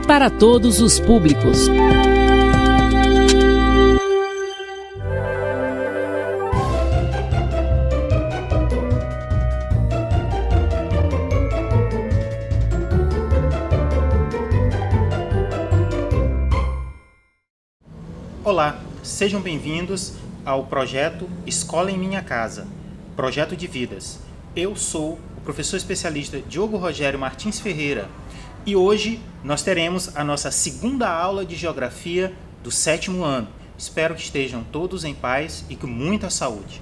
para todos os públicos. Olá, sejam bem-vindos ao projeto Escola em Minha Casa, projeto de vidas. Eu sou o professor especialista Diogo Rogério Martins Ferreira e hoje nós teremos a nossa segunda aula de Geografia do 7º ano. Espero que estejam todos em paz e com muita saúde.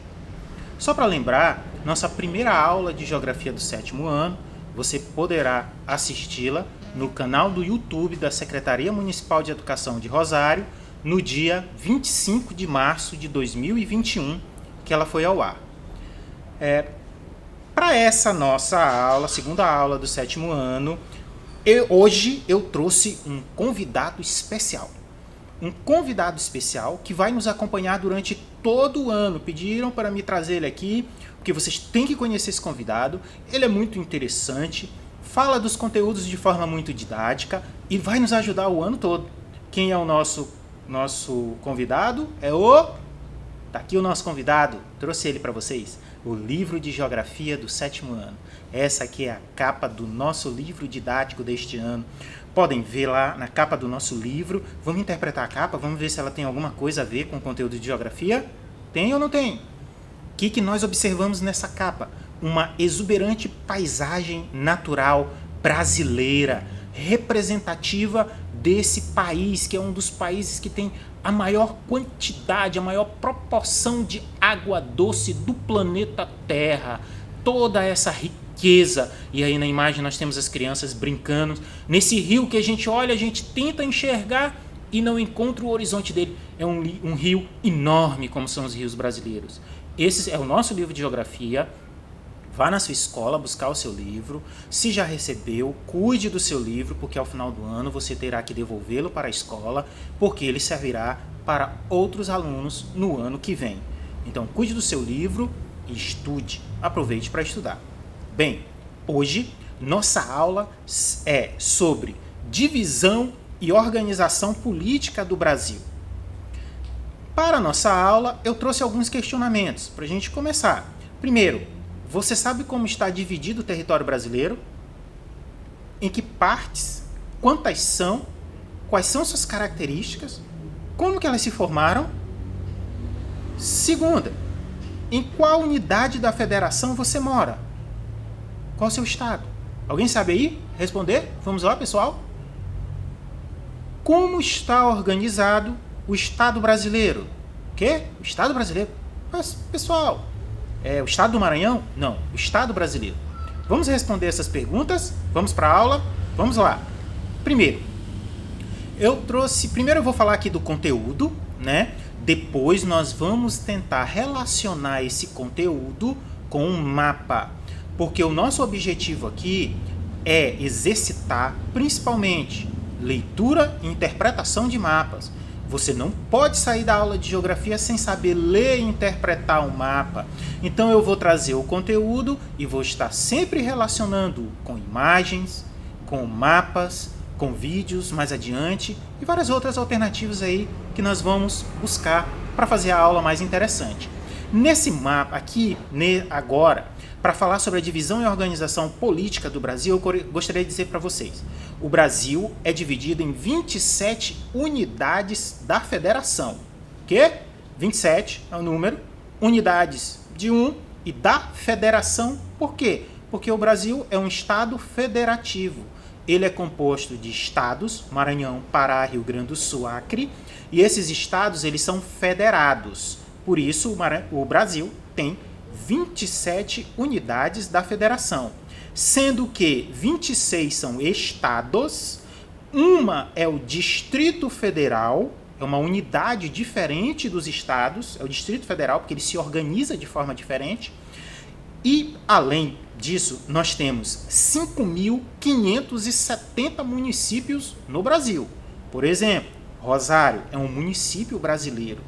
Só para lembrar, nossa primeira aula de Geografia do 7º ano, você poderá assisti-la no canal do YouTube da Secretaria Municipal de Educação de Rosário, no dia 25 de março de 2021, que ela foi ao ar. Para essa nossa aula, segunda aula do 7º ano, hoje eu trouxe um convidado especial. Um convidado especial que vai nos acompanhar durante todo o ano. Pediram para me trazer ele aqui, porque vocês têm que conhecer esse convidado. Ele é muito interessante, fala dos conteúdos de forma muito didática e vai nos ajudar o ano todo. Quem é o nosso convidado? Tá aqui o nosso convidado, trouxe ele para vocês, o livro de Geografia do 7º ano. Essa aqui é a capa do nosso livro didático deste ano. Podem ver lá na capa do nosso livro. Vamos interpretar a capa, vamos ver se ela tem alguma coisa a ver com o conteúdo de Geografia. Tem ou não tem? O que nós observamos nessa capa? Uma exuberante paisagem natural brasileira, representativa desse país, que é um dos países que tem a maior quantidade, a maior proporção de água doce do planeta Terra. Toda essa riqueza. E aí na imagem nós temos as crianças brincando nesse rio que a gente olha, a gente tenta enxergar e não encontra o horizonte dele. É um rio enorme, como são os rios brasileiros. Esse é o nosso livro de Geografia. Vá na sua escola buscar o seu livro. Se já recebeu, cuide do seu livro, porque ao final do ano você terá que devolvê-lo para a escola, porque ele servirá para outros alunos no ano que vem. Então, cuide do seu livro e estude. Aproveite para estudar. Bem, hoje nossa aula é sobre divisão e organização política do Brasil. Para a nossa aula, eu trouxe alguns questionamentos para a gente começar. Primeiro, você sabe como está dividido o território brasileiro? Em que partes? Quantas são? Quais são suas características? Como que elas se formaram? Segunda, em qual unidade da federação você mora? Qual é o seu estado? Alguém sabe aí responder? Vamos lá, pessoal? Como está organizado o Estado brasileiro? O quê? O Estado brasileiro? Mas, pessoal, o Estado do Maranhão? Não, o Estado brasileiro. Vamos responder essas perguntas? Vamos para a aula? Vamos lá. Primeiro eu vou falar aqui do conteúdo, né? Depois nós vamos tentar relacionar esse conteúdo com um mapa, porque o nosso objetivo aqui é exercitar principalmente leitura e interpretação de mapas. Você não pode sair da aula de geografia sem saber ler e interpretar o mapa. Então eu vou trazer o conteúdo e vou estar sempre relacionando com imagens, com mapas, com vídeos mais adiante e várias outras alternativas aí que nós vamos buscar para fazer a aula mais interessante. Nesse mapa aqui, agora, para falar sobre a divisão e organização política do Brasil, eu gostaria de dizer para vocês. O Brasil é dividido em 27 unidades da federação. Que? 27 é o número, unidades de e da federação. Por quê? Porque o Brasil é um estado federativo. Ele é composto de estados, Maranhão, Pará, Rio Grande do Sul, Acre, e esses estados eles são federados. Por isso, o Brasil tem 27 unidades da federação, sendo que 26 são estados, uma é o Distrito Federal, é uma unidade diferente dos estados, é o Distrito Federal, porque ele se organiza de forma diferente, e além disso, nós temos 5.570 municípios no Brasil. Por exemplo, Rosário é um município brasileiro.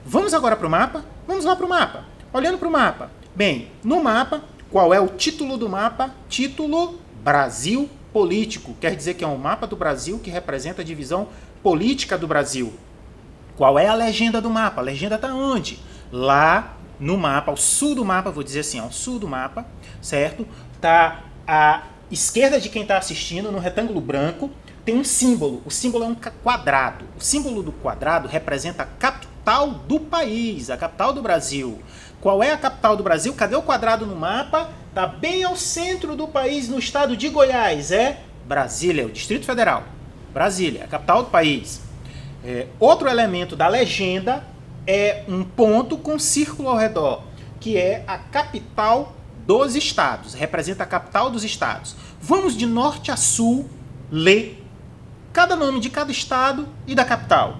Vamos agora para o mapa? Vamos lá para o mapa. Olhando para o mapa. Bem, no mapa, qual é o título do mapa? Título Brasil político, quer dizer que é um mapa do Brasil que representa a divisão política do Brasil. Qual é a legenda do mapa? A legenda está onde? Lá no mapa, ao sul do mapa, vou dizer assim, ao sul do mapa, certo? Está à esquerda de quem está assistindo, no retângulo branco, tem um símbolo. O símbolo é um quadrado. O símbolo do quadrado representa a capital do país, a capital do Brasil. Qual é a capital do Brasil? Cadê o quadrado no mapa? Está bem ao centro do país, no estado de Goiás. É Brasília, o Distrito Federal. Brasília, a capital do país. Outro elemento da legenda é um ponto com círculo ao redor, que é a capital dos estados. Representa a capital dos estados. Vamos de norte a sul ler cada nome de cada estado e da capital.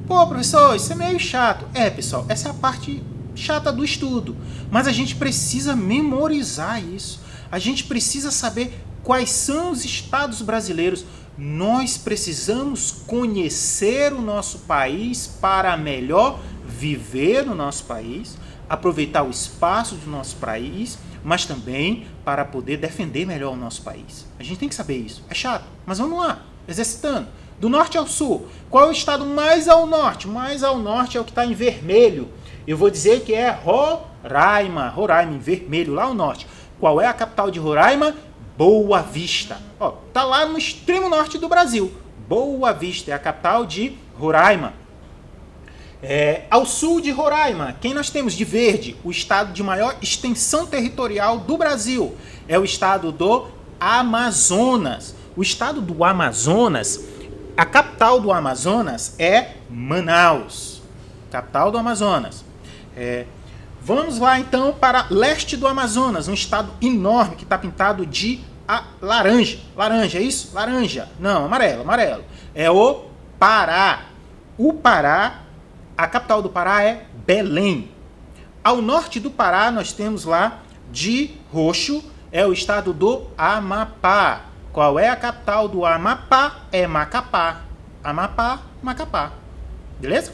Pô, professor, isso é meio chato. Pessoal, essa é a parte chata do estudo. Mas a gente precisa memorizar isso. A gente precisa saber quais são os estados brasileiros. Nós precisamos conhecer o nosso país para melhor viver no nosso país, aproveitar o espaço do nosso país, mas também para poder defender melhor o nosso país. A gente tem que saber isso. É chato, mas vamos lá, exercitando. Do norte ao sul, qual é o estado mais ao norte? Mais ao norte é o que está em vermelho. Eu vou dizer que é Roraima. Roraima, em vermelho, lá ao norte. Qual é a capital de Roraima? Boa Vista. Está lá no extremo norte do Brasil. Boa Vista é a capital de Roraima. Ao sul de Roraima, quem nós temos de verde? O estado de maior extensão territorial do Brasil. É o estado do Amazonas. O estado do Amazonas, a capital do Amazonas é Manaus. Capital do Amazonas. Vamos lá então para leste do Amazonas, um estado enorme que está pintado de laranja. Laranja, é isso? Laranja. Não, amarelo, amarelo. É o Pará. O Pará, a capital do Pará é Belém. Ao norte do Pará nós temos lá de roxo, é o estado do Amapá. Qual é a capital do Amapá? É Macapá. Amapá, Macapá. Beleza?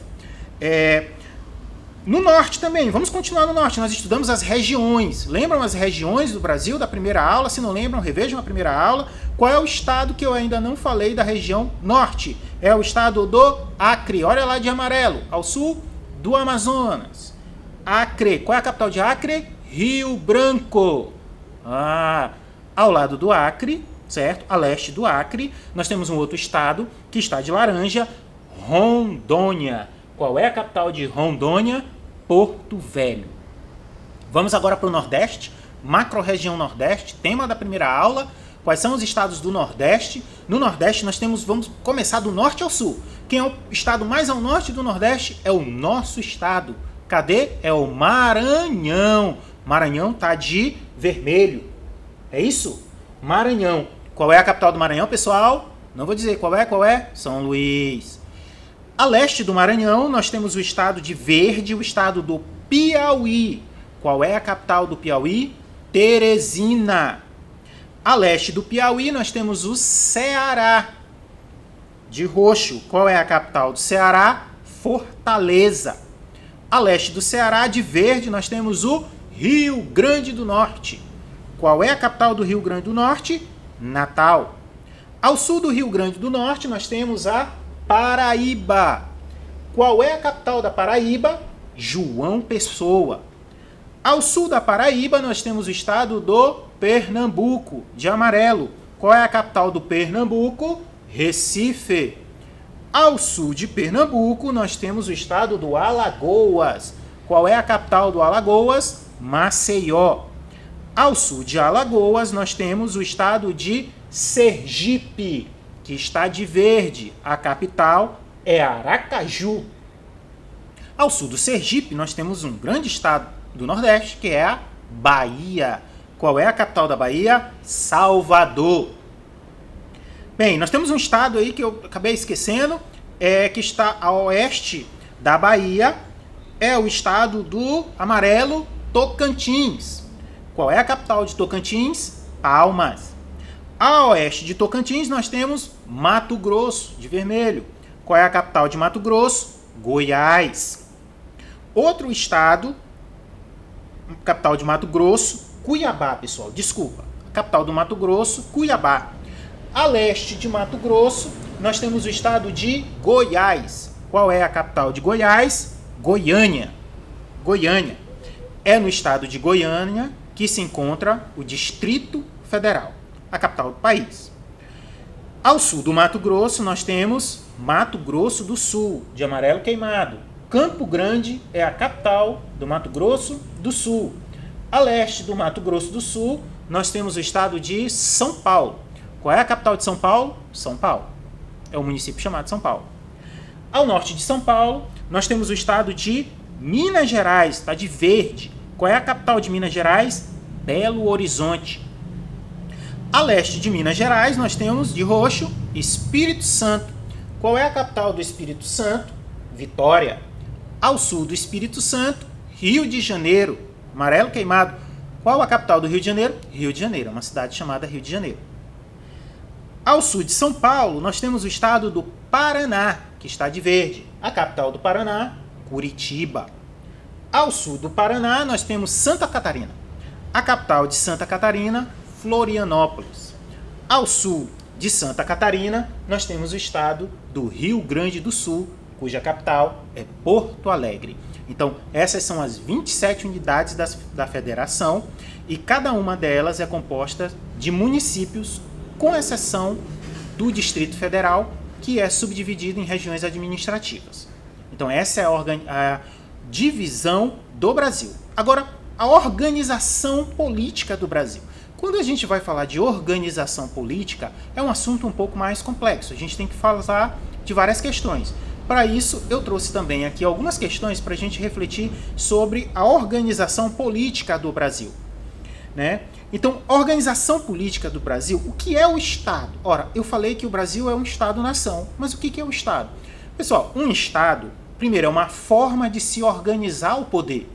No norte também, vamos continuar no norte, nós estudamos as regiões. Lembram as regiões do Brasil da primeira aula? Se não lembram, revejam a primeira aula. Qual é o estado que eu ainda não falei da região norte? É o estado do Acre, olha lá de amarelo, ao sul do Amazonas. Acre, qual é a capital de Acre? Rio Branco. Ao lado do Acre, certo? A leste do Acre, nós temos um outro estado que está de laranja, Rondônia. Qual é a capital de Rondônia? Porto Velho. Vamos agora para o Nordeste, macro-região Nordeste, tema da primeira aula. Quais são os estados do Nordeste? No Nordeste nós vamos começar do norte ao sul. Quem é o estado mais ao norte do Nordeste? É o nosso estado. Cadê? É o Maranhão. Maranhão está de vermelho. É isso? Maranhão. Qual é a capital do Maranhão, pessoal? Não vou dizer qual é? São Luís. A leste do Maranhão, nós temos o estado de verde, o estado do Piauí. Qual é a capital do Piauí? Teresina. A leste do Piauí, nós temos o Ceará. De roxo, qual é a capital do Ceará? Fortaleza. A leste do Ceará, de verde, nós temos o Rio Grande do Norte. Qual é a capital do Rio Grande do Norte? Natal. Ao sul do Rio Grande do Norte, nós temos a Paraíba. Qual é a capital da Paraíba? João Pessoa. Ao sul da Paraíba, nós temos o estado do Pernambuco, de amarelo. Qual é a capital do Pernambuco? Recife. Ao sul de Pernambuco, nós temos o estado do Alagoas. Qual é a capital do Alagoas? Maceió. Ao sul de Alagoas, nós temos o estado de Sergipe, que está de verde. A capital é Aracaju. Ao sul do Sergipe, nós temos um grande estado do Nordeste, que é a Bahia. Qual é a capital da Bahia? Salvador. Bem, nós temos um estado aí que eu acabei esquecendo, que está a oeste da Bahia, é o estado do amarelo, Tocantins. Qual é a capital de Tocantins? Palmas. A oeste de Tocantins nós temos Mato Grosso, de vermelho. Qual é a capital de Mato Grosso? Goiás. Outro estado, capital de Mato Grosso, Cuiabá, pessoal, desculpa. Capital do Mato Grosso, Cuiabá. A leste de Mato Grosso, nós temos o estado de Goiás. Qual é a capital de Goiás? Goiânia. Goiânia. É no estado de Goiânia que se encontra o Distrito Federal, a capital do país. Ao sul do Mato Grosso, nós temos Mato Grosso do Sul, de amarelo queimado. Campo Grande é a capital do Mato Grosso do Sul. A leste do Mato Grosso do Sul, nós temos o estado de São Paulo. Qual é a capital de São Paulo? São Paulo. É um município chamado São Paulo. Ao norte de São Paulo, nós temos o estado de Minas Gerais, está de verde. Qual é a capital de Minas Gerais? Belo Horizonte. A leste de Minas Gerais, nós temos de roxo Espírito Santo. Qual é a capital do Espírito Santo? Vitória. Ao sul do Espírito Santo, Rio de Janeiro, amarelo queimado. Qual a capital do Rio de Janeiro? Rio de Janeiro, é uma cidade chamada Rio de Janeiro. Ao sul de São Paulo, nós temos o estado do Paraná, que está de verde. A capital do Paraná, Curitiba. Ao sul do Paraná, nós temos Santa Catarina. A capital de Santa Catarina, Florianópolis. Ao sul de Santa Catarina, nós temos o estado do Rio Grande do Sul, cuja capital é Porto Alegre. Então, essas são as 27 unidades da federação e cada uma delas é composta de municípios, com exceção do Distrito Federal, que é subdividido em regiões administrativas. Então, essa é a divisão do Brasil. Agora, a organização política do Brasil. Quando a gente vai falar de organização política, é um assunto um pouco mais complexo. A gente tem que falar de várias questões. Para isso, eu trouxe também aqui algumas questões para a gente refletir sobre a organização política do Brasil, né? Então, organização política do Brasil, o que é o Estado? Ora, eu falei que o Brasil é um Estado-nação, mas o que é o Estado? Pessoal, um Estado, primeiro, é uma forma de se organizar o poder.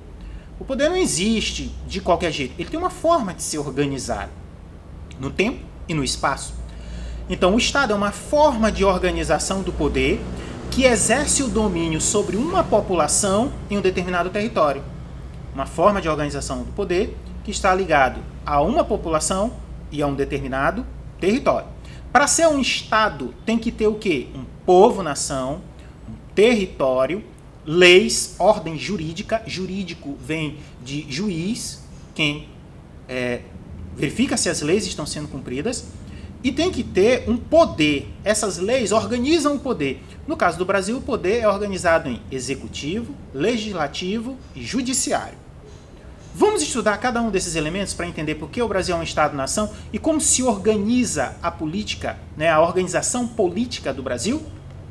O poder não existe de qualquer jeito, ele tem uma forma de se organizar no tempo e no espaço. Então, o Estado é uma forma de organização do poder que exerce o domínio sobre uma população em um determinado território. Uma forma de organização do poder que está ligado a uma população e a um determinado território. Para ser um Estado, tem que ter o quê? Um povo-nação, um território, leis, ordem jurídica. Jurídico vem de juiz, quem verifica se as leis estão sendo cumpridas. E tem que ter um poder. Essas leis organizam o poder. No caso do Brasil, o poder é organizado em executivo, legislativo e judiciário. Vamos estudar cada um desses elementos para entender por que o Brasil é um Estado-nação e como se organiza a política, né, a organização política do Brasil?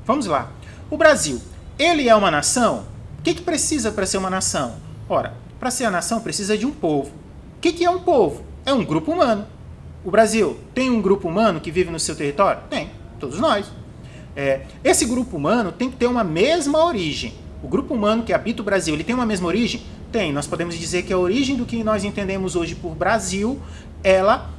Vamos lá. O Brasil, ele é uma nação? O que precisa para ser uma nação? Ora, para ser a nação precisa de um povo. O que é um povo? É um grupo humano. O Brasil tem um grupo humano que vive no seu território? Tem, todos nós. Esse grupo humano tem que ter uma mesma origem. O grupo humano que habita o Brasil, ele tem uma mesma origem? Tem. Nós podemos dizer que a origem do que nós entendemos hoje por Brasil, ela,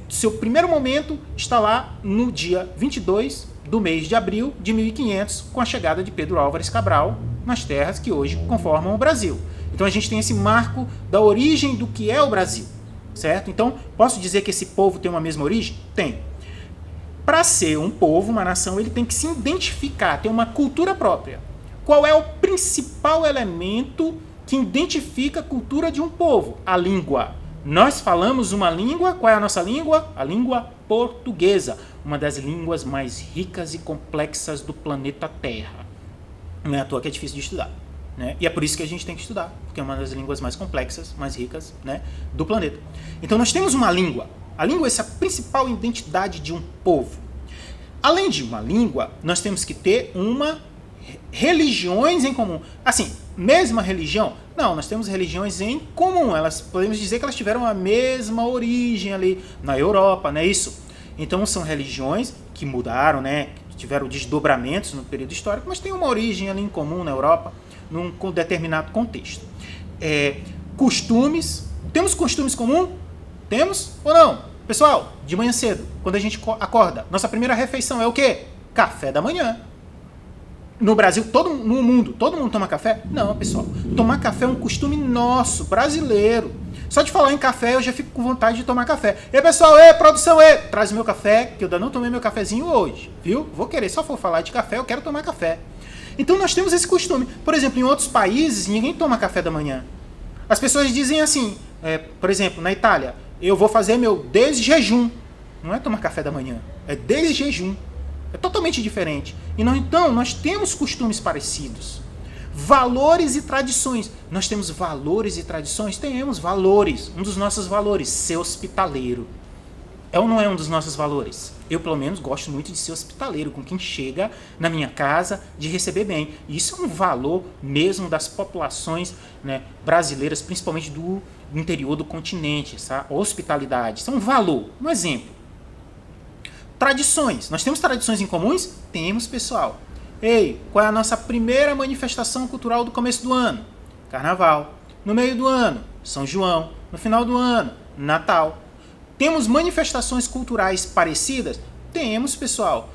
seu primeiro momento está lá no dia 22 do mês de abril de 1500, com a chegada de Pedro Álvares Cabral nas terras que hoje conformam o Brasil. Então a gente tem esse marco da origem do que é o Brasil. Certo? Então, posso dizer que esse povo tem uma mesma origem? Tem. Para ser um povo, uma nação, ele tem que se identificar, ter uma cultura própria. Qual é o principal elemento que identifica a cultura de um povo? A língua. Nós falamos uma língua, qual é a nossa língua? A língua portuguesa, uma das línguas mais ricas e complexas do planeta Terra. Não é à toa que é difícil de estudar. Né? E é por isso que a gente tem que estudar, porque é uma das línguas mais complexas, mais ricas, né, do planeta. Então nós temos uma língua. A língua é essa principal identidade de um povo. Além de uma língua, nós temos que ter religiões em comum. Assim, mesma religião? Não, nós temos religiões em comum. Podemos dizer que elas tiveram a mesma origem ali na Europa, não é isso? Então são religiões que mudaram, né, que tiveram desdobramentos no período histórico, mas tem uma origem ali em comum na Europa, num determinado contexto. Costumes. Temos costumes comuns? Temos ou não? Pessoal, de manhã cedo, quando a gente acorda, nossa primeira refeição é o quê? Café da manhã. No Brasil, no mundo, todo mundo toma café? Não, pessoal. Tomar café é um costume nosso, brasileiro. Só de falar em café, eu já fico com vontade de tomar café. E pessoal, produção, traz meu café, que eu ainda não tomei meu cafezinho hoje, viu? Vou querer, só for falar de café, eu quero tomar café. Então nós temos esse costume. Por exemplo, em outros países, ninguém toma café da manhã. As pessoas dizem assim, por exemplo, na Itália, eu vou fazer meu desjejum. Não é tomar café da manhã, é desjejum. É totalmente diferente. Então, nós temos costumes parecidos. Valores e tradições. Nós temos valores e tradições? Temos valores. Um dos nossos valores, ser hospitaleiro. É ou não é um dos nossos valores? Eu, pelo menos, gosto muito de ser hospitaleiro com quem chega na minha casa, de receber bem. E isso é um valor mesmo das populações, né, brasileiras, principalmente do interior do continente. Essa hospitalidade. Isso é um valor. Um exemplo. Tradições. Nós temos tradições em comuns? Temos, pessoal. Ei, qual é a nossa primeira manifestação cultural do começo do ano? Carnaval. No meio do ano, São João. No final do ano, Natal. Temos manifestações culturais parecidas? Temos, pessoal.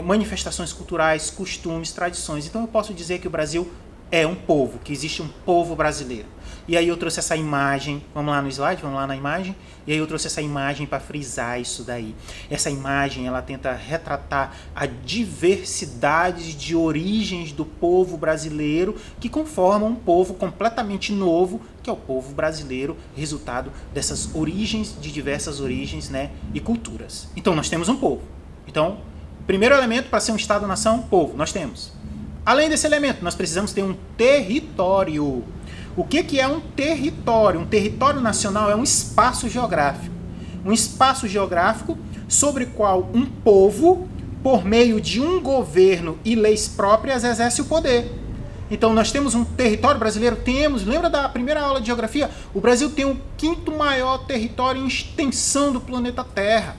Manifestações culturais, costumes, tradições. Então eu posso dizer que o Brasil é um povo, que existe um povo brasileiro. E aí eu trouxe essa imagem, vamos lá no slide, vamos lá na imagem, e aí eu trouxe essa imagem para frisar isso daí. Essa imagem, ela tenta retratar a diversidade de origens do povo brasileiro que conformam um povo completamente novo, que é o povo brasileiro, resultado dessas origens, de diversas origens, né, e culturas. Então nós temos um povo. Então, primeiro elemento para ser um Estado-nação, povo, nós temos. Além desse elemento, nós precisamos ter um território. O que é um território? Um território nacional é um espaço geográfico. Um espaço geográfico sobre o qual um povo, por meio de um governo e leis próprias, exerce o poder. Então, nós temos um território brasileiro? Temos. Lembra da primeira aula de geografia? O Brasil tem o 5º maior território em extensão do planeta Terra.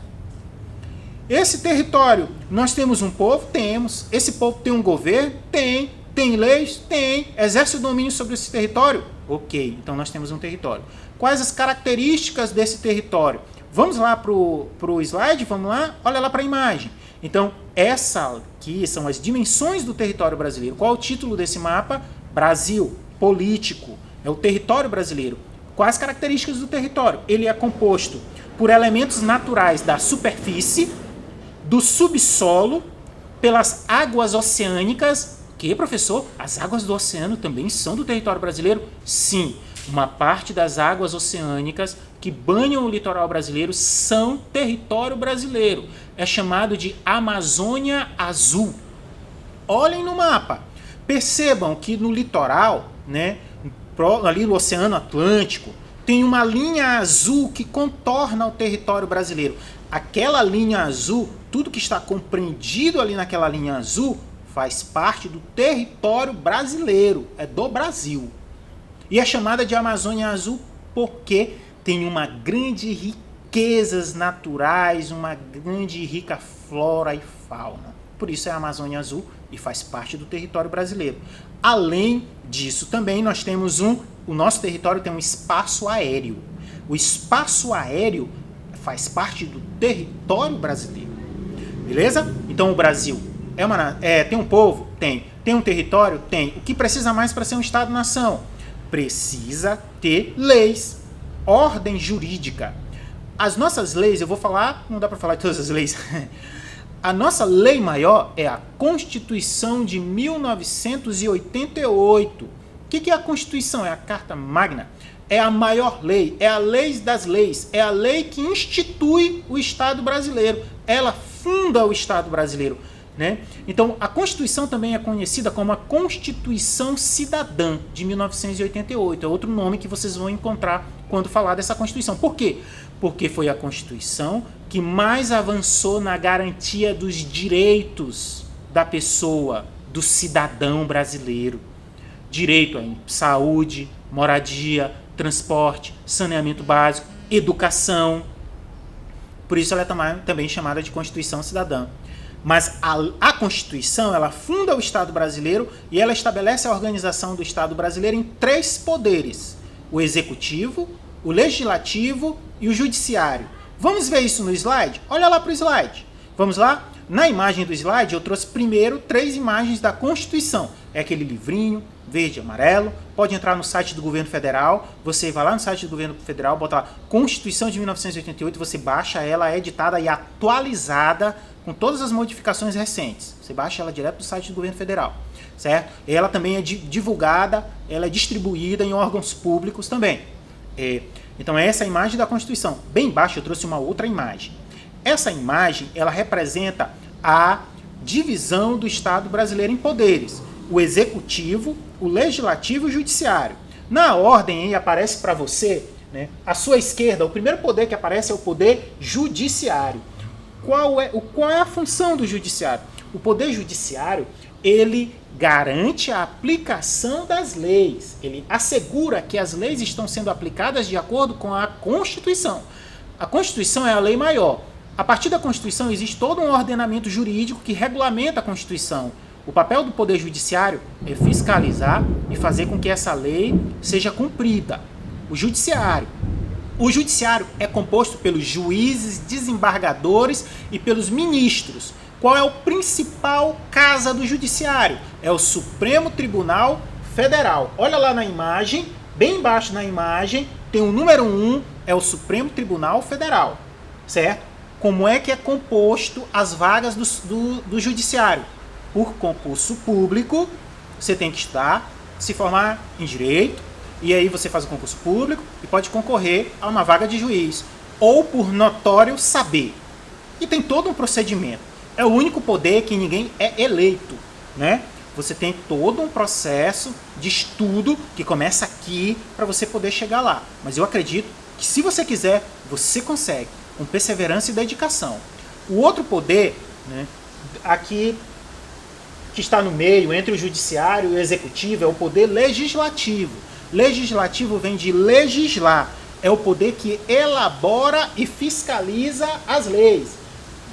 Esse território, nós temos um povo? Temos. Esse povo tem um governo? Tem. Tem leis? Tem. Exerce o domínio sobre esse território? Ok, então nós temos um território. Quais as características desse território? Vamos lá para o slide, vamos lá? Olha lá para a imagem. Então, essa aqui são as dimensões do território brasileiro. Qual é o título desse mapa? Brasil, político. É o território brasileiro. Quais as características do território? Ele é composto por elementos naturais da superfície, do subsolo, pelas águas oceânicas. Que, professor? As águas do oceano também são do território brasileiro? Sim, uma parte das águas oceânicas que banham o litoral brasileiro são território brasileiro. É chamado de Amazônia Azul. Olhem no mapa. Percebam que no litoral, né, ali no Oceano Atlântico, tem uma linha azul que contorna o território brasileiro. Aquela linha azul, tudo que está compreendido ali naquela linha azul, faz parte do território brasileiro, é do Brasil. E é chamada de Amazônia Azul porque tem uma grande riquezas naturais, uma grande e rica flora e fauna. Por isso é a Amazônia Azul e faz parte do território brasileiro. Além disso, também nós temos o nosso território tem um espaço aéreo. O espaço aéreo faz parte do território brasileiro. Beleza? Então o Brasil tem um povo? Tem. Tem um território? Tem. O que precisa mais para ser um Estado-nação? Precisa ter leis, ordem jurídica. As nossas leis, eu vou falar, não dá para falar de todas as leis. A nossa lei maior é a Constituição de 1988. O que é a Constituição? É a Carta Magna. É a maior lei, é a lei das leis, é a lei que institui o Estado brasileiro. Ela funda o Estado brasileiro. Né? Então, a Constituição também é conhecida como a Constituição Cidadã de 1988. É outro nome que vocês vão encontrar quando falar dessa Constituição. Por quê? Porque foi a Constituição que mais avançou na garantia dos direitos da pessoa, do cidadão brasileiro. Direito a saúde, moradia, transporte, saneamento básico, educação. Por isso ela é também chamada de Constituição Cidadã. Mas a Constituição, ela funda o Estado brasileiro e ela estabelece a organização do Estado brasileiro em 3 poderes. O Executivo, o Legislativo e o Judiciário. Vamos ver isso no slide? Olha lá para o slide. Vamos lá? Na imagem do slide, eu trouxe primeiro 3 imagens da Constituição. é aquele livrinho verde e amarelo. Pode entrar no site do governo federal, você vai lá no site do governo federal, bota lá Constituição de 1988, você baixa ela, é editada e atualizada com todas as modificações recentes. Você baixa ela direto do site do governo federal, certo? Ela também é divulgada, ela é distribuída em órgãos públicos também. Então essa é a imagem da Constituição. Bem embaixo eu trouxe uma outra imagem. Essa imagem, ela representa a divisão do Estado brasileiro em poderes. O Executivo, o Legislativo e o Judiciário. Na ordem aí aparece para você, né, à sua esquerda, o primeiro poder que aparece é o poder judiciário. Qual é a função do judiciário? O poder judiciário, ele garante a aplicação das leis. Ele assegura que as leis estão sendo aplicadas de acordo com a Constituição. A Constituição é a lei maior. A partir da Constituição existe todo um ordenamento jurídico que regulamenta a Constituição. O papel do Poder Judiciário é fiscalizar e fazer com que essa lei seja cumprida. O Judiciário é composto pelos juízes, desembargadores e pelos ministros. Qual é o principal casa do Judiciário? É o Supremo Tribunal Federal. Olha lá na imagem, bem embaixo na imagem, tem o número 1, é o Supremo Tribunal Federal, certo? Como é que é composto as vagas do Judiciário? Por concurso público, você tem que estudar, se formar em Direito, e aí você faz o concurso público e pode concorrer a uma vaga de juiz, ou por notório saber. E tem todo um procedimento. É o único poder que ninguém é eleito, né? Você tem todo um processo de estudo que começa aqui para você poder chegar lá. Mas eu acredito que se você quiser, você consegue, com perseverança e dedicação. O outro poder, né, aqui que está no meio, entre o judiciário e o executivo, é o poder legislativo. Legislativo vem de legislar. É o poder que elabora e fiscaliza as leis.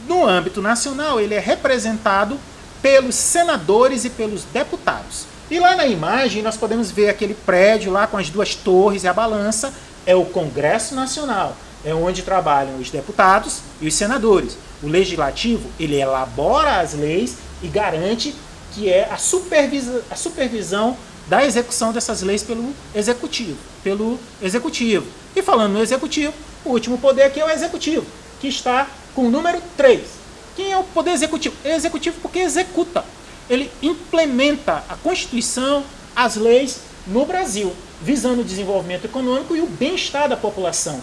No âmbito nacional, ele é representado pelos senadores e pelos deputados. E lá na imagem, nós podemos ver aquele prédio lá com as duas torres e a balança. É o Congresso Nacional. É onde trabalham os deputados e os senadores. O legislativo, ele elabora as leis e garante que é a supervisão da execução dessas leis pelo executivo. E falando no executivo, o último poder aqui é o executivo, que está com o número 3. Quem é o poder executivo? É executivo porque executa. Ele implementa a Constituição, as leis no Brasil, visando o desenvolvimento econômico e o bem-estar da população.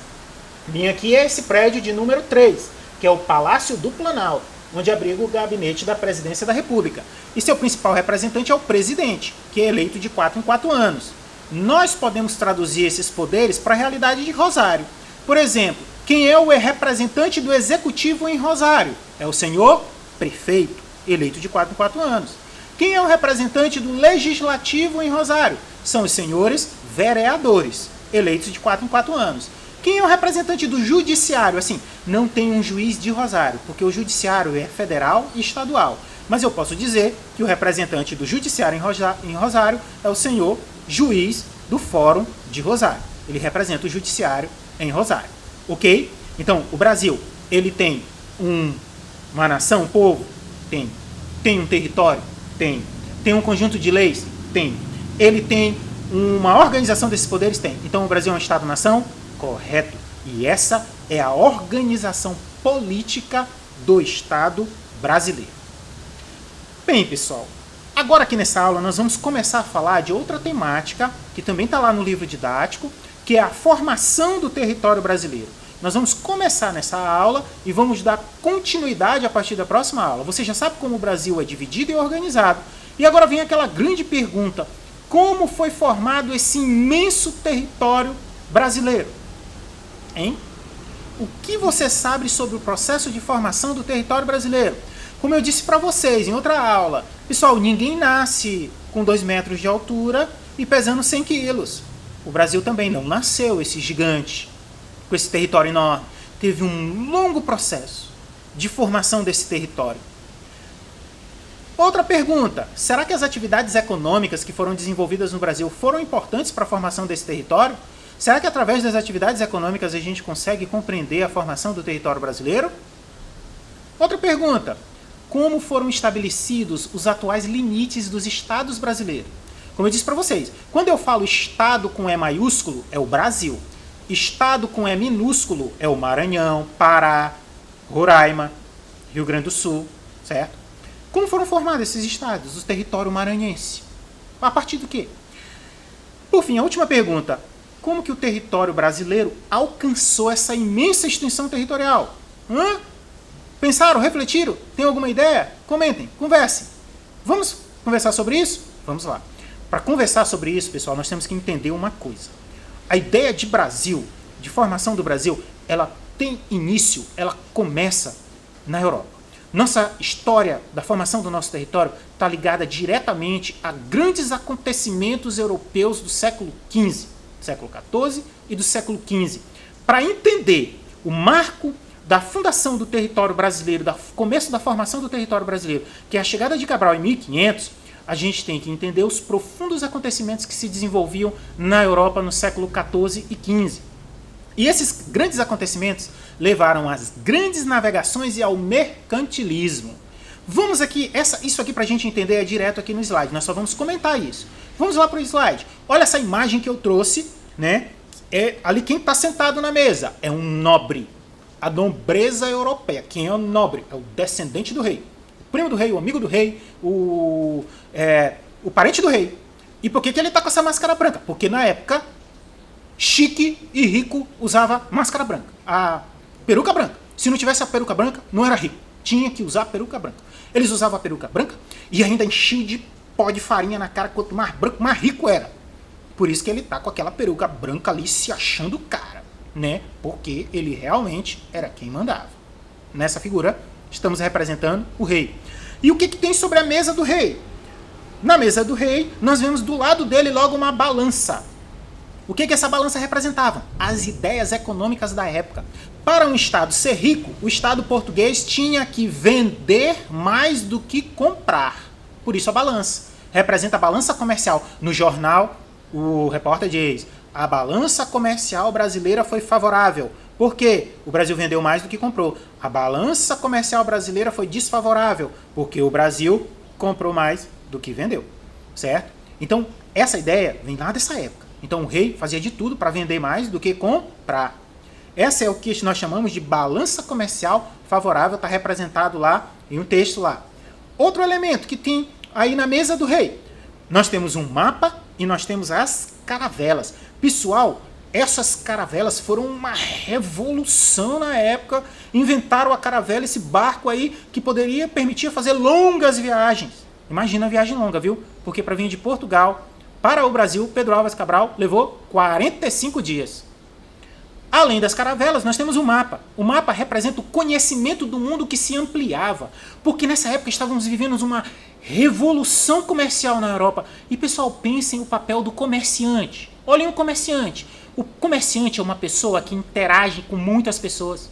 Bem, aqui é esse prédio de número 3, que é o Palácio do Planalto, onde abriga o gabinete da Presidência da República. E seu principal representante é o presidente, que é eleito de 4 em 4 anos. Nós podemos traduzir esses poderes para a realidade de Rosário. Por exemplo, quem é o representante do executivo em Rosário? É o senhor prefeito, eleito de 4 em 4 anos. Quem é o representante do legislativo em Rosário? São os senhores vereadores, eleitos de 4 em 4 anos. Quem é o representante do judiciário? Assim, não tem um juiz de Rosário, porque o judiciário é federal e estadual. Mas eu posso dizer que o representante do judiciário em Rosário é o senhor juiz do Fórum de Rosário. Ele representa o judiciário em Rosário. Ok? Então, o Brasil, ele tem uma nação, um povo? Tem. Tem um território? Tem. Tem um conjunto de leis? Tem. Ele tem uma organização desses poderes? Tem. Então, o Brasil é um Estado-nação? Correto. E essa é a organização política do Estado brasileiro. Bem, pessoal, agora aqui nessa aula nós vamos começar a falar de outra temática, que também está lá no livro didático, que é a formação do território brasileiro. Nós vamos começar nessa aula e vamos dar continuidade a partir da próxima aula. Você já sabe como o Brasil é dividido e organizado. E agora vem aquela grande pergunta: como foi formado esse imenso território brasileiro? Hein? O que você sabe sobre o processo de formação do território brasileiro? Como eu disse para vocês em outra aula, pessoal, ninguém nasce com 2 metros de altura e pesando 100 quilos. O Brasil também não nasceu esse gigante, com esse território enorme. Teve um longo processo de formação desse território. Outra pergunta: será que as atividades econômicas que foram desenvolvidas no Brasil foram importantes para a formação desse território? Será que através das atividades econômicas a gente consegue compreender a formação do território brasileiro? Outra pergunta: como foram estabelecidos os atuais limites dos estados brasileiros. Como eu disse para vocês, quando eu falo estado com E maiúsculo, é o Brasil. Estado com E minúsculo é o Maranhão, Pará, Roraima, Rio Grande do Sul, certo? Como foram formados esses estados, o território maranhense? A partir do quê? Por fim, a última pergunta. Como que o território brasileiro alcançou essa imensa extensão territorial? Pensaram, refletiram? Tem alguma ideia? Comentem, conversem. Vamos conversar sobre isso? Vamos lá. Para conversar sobre isso, pessoal, nós temos que entender uma coisa. A ideia de Brasil, de formação do Brasil, ela tem início, ela começa na Europa. Nossa história da formação do nosso território está ligada diretamente a grandes acontecimentos europeus do século XV, século XIV e do século XV. Para entender o marco da fundação do território brasileiro, do começo da formação do território brasileiro, que é a chegada de Cabral em 1500, a gente tem que entender os profundos acontecimentos que se desenvolviam na Europa no século XIV e XV. E esses grandes acontecimentos levaram às grandes navegações e ao mercantilismo. Vamos aqui, isso aqui para a gente entender é direto aqui no slide, nós só vamos comentar isso. Vamos lá para o slide. Olha essa imagem que eu trouxe, né? É ali quem está sentado na mesa, é um nobre. A nobreza europeia. Quem é o nobre? É o descendente do rei. O primo do rei, o amigo do rei, o parente do rei. E por que ele está com essa máscara branca? Porque na época, chique e rico usava máscara branca. A peruca branca. Se não tivesse a peruca branca, não era rico. Tinha que usar a peruca branca. Eles usavam a peruca branca e ainda enchiam de pó de farinha na cara. Quanto mais branco, mais rico era. Por isso que ele está com aquela peruca branca ali se achando cara. Né? Porque ele realmente era quem mandava. Nessa figura, estamos representando o rei. E o que tem sobre a mesa do rei? Na mesa do rei, nós vemos do lado dele logo uma balança. O que essa balança representava? As ideias econômicas da época. Para um Estado ser rico, o Estado português tinha que vender mais do que comprar. Por isso a balança. Representa a balança comercial. No jornal, o repórter diz: a balança comercial brasileira foi favorável. Por quê? O Brasil vendeu mais do que comprou. A balança comercial brasileira foi desfavorável, porque o Brasil comprou mais do que vendeu. Certo? Então, essa ideia vem lá dessa época. Então, o rei fazia de tudo para vender mais do que comprar. Essa é o que nós chamamos de balança comercial favorável, está representado lá em um texto lá. Outro elemento que tem aí na mesa do rei. Nós temos um mapa e nós temos as caravelas. Pessoal, essas caravelas foram uma revolução na época. Inventaram a caravela, esse barco aí que poderia permitir fazer longas viagens. Imagina a viagem longa, viu? Porque para vir de Portugal para o Brasil, Pedro Álvares Cabral levou 45 dias. Além das caravelas, nós temos o mapa. O mapa representa o conhecimento do mundo que se ampliava. Porque nessa época estávamos vivendo uma revolução comercial na Europa. E, pessoal, pensem o papel do comerciante. Olhem o comerciante. O comerciante é uma pessoa que interage com muitas pessoas.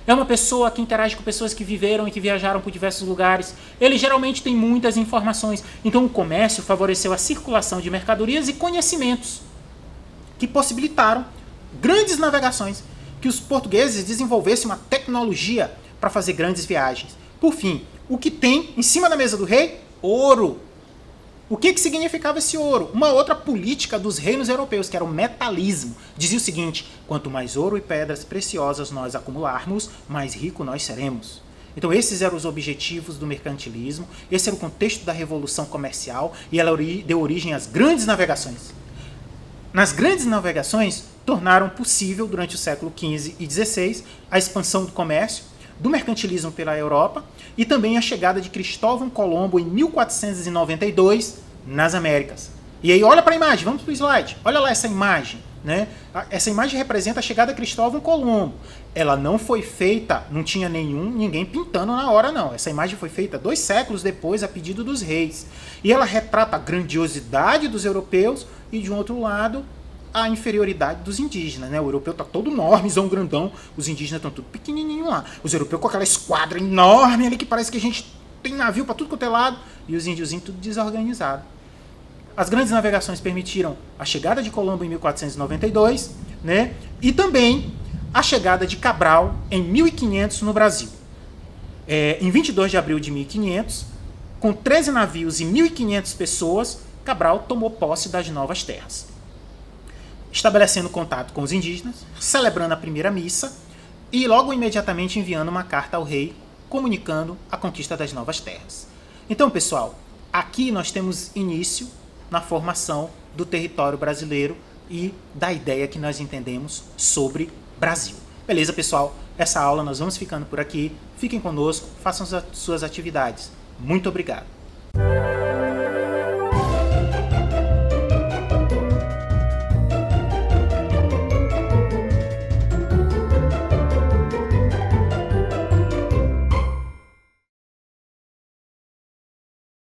É uma pessoa que interage com pessoas que viveram e que viajaram por diversos lugares. Ele geralmente tem muitas informações. Então, o comércio favoreceu a circulação de mercadorias e conhecimentos que possibilitaram grandes navegações, que os portugueses desenvolvessem uma tecnologia para fazer grandes viagens. Por fim, o que tem em cima da mesa do rei? Ouro. O que significava esse ouro? Uma outra política dos reinos europeus, que era o metalismo. Dizia o seguinte: quanto mais ouro e pedras preciosas nós acumularmos, mais rico nós seremos. Então esses eram os objetivos do mercantilismo, esse era o contexto da revolução comercial e ela deu origem às grandes navegações. Nas grandes navegações, tornaram possível, durante o século XV e XVI, a expansão do comércio, do mercantilismo pela Europa e também a chegada de Cristóvão Colombo em 1492 nas Américas. E aí, olha para a imagem, vamos para o slide. Olha lá essa imagem. Né? Essa imagem representa a chegada de Cristóvão Colombo. Ela não foi feita, não tinha ninguém pintando na hora, não. Essa imagem foi feita 2 séculos depois, a pedido dos reis. E ela retrata a grandiosidade dos europeus e, de um outro lado, a inferioridade dos indígenas, né? O europeu tá todo enormezão, grandão, os indígenas estão tudo pequenininho lá. Os europeus com aquela esquadra enorme ali que parece que a gente tem navio para tudo quanto é lado e os índiozinhos tudo desorganizado. As grandes navegações permitiram a chegada de Colombo em 1492, né? E também a chegada de Cabral em 1500 no Brasil. Em 22 de abril de 1500, com 13 navios e 1.500 pessoas, Cabral tomou posse das novas terras, estabelecendo contato com os indígenas, celebrando a primeira missa e logo imediatamente enviando uma carta ao rei comunicando a conquista das novas terras. Então, pessoal, aqui nós temos início na formação do território brasileiro e da ideia que nós entendemos sobre Brasil. Beleza, pessoal? Essa aula nós vamos ficando por aqui. Fiquem conosco, façam as suas atividades. Muito obrigado.